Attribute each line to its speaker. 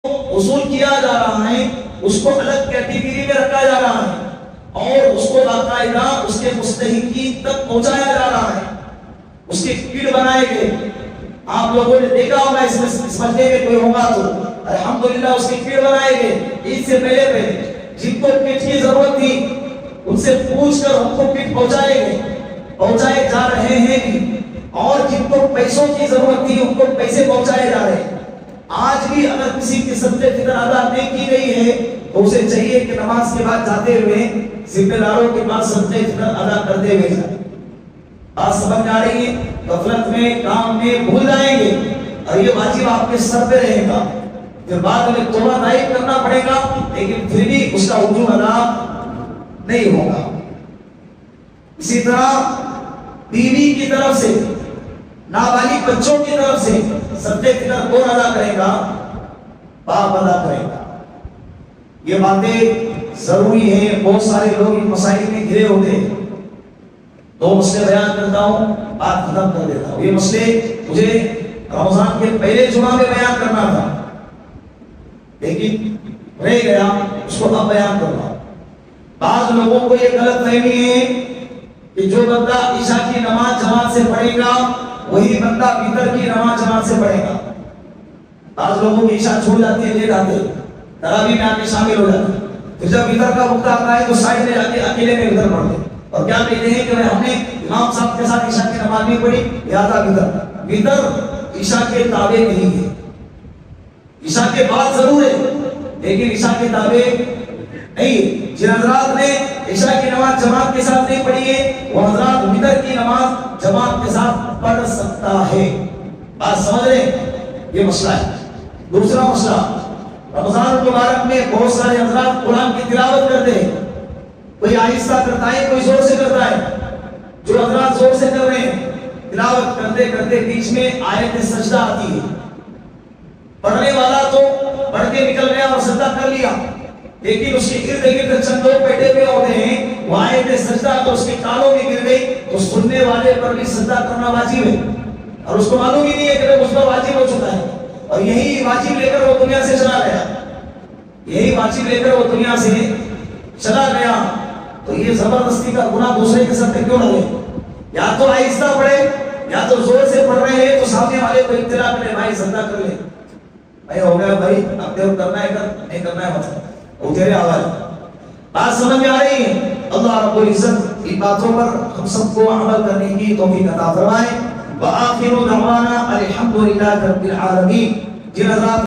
Speaker 1: وصول کیا جا رہا ہے، اس کو الگ کیٹیگری میں رکھا جا رہا ہے اور اس کو باقاعدہ اس کے مستحقین تک پہنچایا جا رہا ہے، اس کے کٹ بنائے گئے۔ آپ لوگوں نے دیکھا ہوگا اس مجلے میں کوئی ہوگا تو الحمدللہ اس کے کٹ بنائے گئے۔ عید سے پہلے جن کو کٹ کی ضرورت تھی ان سے پوچھ کر ہم کو کٹ پہنچائے جا رہے ہیں بھی، اور جن کو پیسوں کی ضرورت تھی ان کو پیسے پہنچائے جا رہے ہیں۔ آج بھی اگر کسی کی صدقہ فطر ادا نہیں کی گئی ہے تو اسے چاہیے کہ نماز کے بعد جاتے ہوئے ذمہ داروں کے پاس صدقہ فطر ادا کرتے ہوئے جائیں۔ بات سمجھ آ رہی ہے؟ غفلت میں کام میں بھول جائیں گے اور یہ واجب آپ کے سر پہ رہے گا، پھر بعد میں توبہ طائب کرنا پڑے گا، لیکن پھر بھی اس کا وجوب ادا نہیں ہوگا۔ اسی طرح بیوی کی طرف سے، نابالغ بچوں کی طرف سے صدقہ فطر کون ادا کرے گا؟ باپ ادا کرے گا۔ یہ باتیں ضروری ہیں، بہت سارے لوگ ان مسائل میں گھرے ہوتے ہیں۔ دو مسئلے بیان کرتا ہوں، بات ختم کر دیتا ہوں۔ یہ مسئلے مجھے رمضان کے پہلے جمعہ میں بیان کرنا تھا لیکن رہ گیا، اس کو اب بیان کر رہا ہوں۔ بعض لوگوں کو یہ غلط فہمی ہے کہ جو بندہ عشاء کی نماز جماعت سے پڑھے گا وہی بندہ وتر کی نماز جماعت سے پڑھے گا۔ بعض لوگوں کی عشاء چھوڑ جاتی ہے، لیٹ آتے تراویح میں آ کے شامل ہو جاتے ہیں، پھر جب وتر کا وقت آتا ہے تو سائڈ میں جا کے اکیلے میں وتر پڑھتے ہیں اور کیا کہتے ہیں کہ ہم نے امام صاحب کے ساتھ عشاء کی نماز نہیں پڑھی، لہذا وتر عشاء کے تابع نہیں ہے۔ عشاء کے بعد ضرور ہے لیکن عشاء کے تابع نہیں۔ جن حضرات نے عشاء کی نماز جماعت کے ساتھ نہیں پڑھی ہے وہ حضرات وتر کی نماز جماعت کے ساتھ پڑھ سکتا ہے۔ بات سمجھ رہے ہیں؟ یہ مسئلہ ہے۔ دوسرا مسئلہ، رمضان المبارک میں بہت سارے حضرات قرآن کی تلاوت کرتے ہیں، کوئی آہستہ کرتا ہے کوئی زور سے کرتا ہے۔ جو حضرات زور سے کر رہے ہیں تلاوت کرتے کرتے بیچ میں آیت سجدہ آتی ہے، پڑھنے والا تو پڑھ کے نکل گیا اور سجدہ کر لیا، لیکن اس کے ارد گرد چند لوگ بیٹھے ہوئے ہوتے ہیں، وہ آیت سجدہ تو اس کے کانوں میں گر گئی تو سننے والے پر بھی سجدہ کرنا واجب ہے اور اس کو معلوم ہی نہیں ہے کہ اس پر واجب ہو چکا ہے، اور یہی واجب لے کر وہ دنیا سے چلا گیا، یہی واجب لے کر وہ دنیا سے چلا گیا۔ تو یہ زبردستی کا گناہ دوسرے کے ساتھ کیوں ڈالے؟ یا تو آہستہ پڑھے یا تو زور سے پڑھ رہے ہیں تو سامنے والے کو اطلاع کرے، بھائی سجدہ کر لے، بھائی ہو گیا بھائی، اب دیکھ کرنا ہے کر، نہیں کرنا ہے مت، وہ تیرے آواز۔ بات سمجھ میں آ رہی ہے؟ اللہ رب العزت ان باتوں پر ہم سب کو عمل کرنے کی توفیق عطا فرمائے۔ وآخر دعوانا الحمدللہ رب العالمین۔ جن حضرات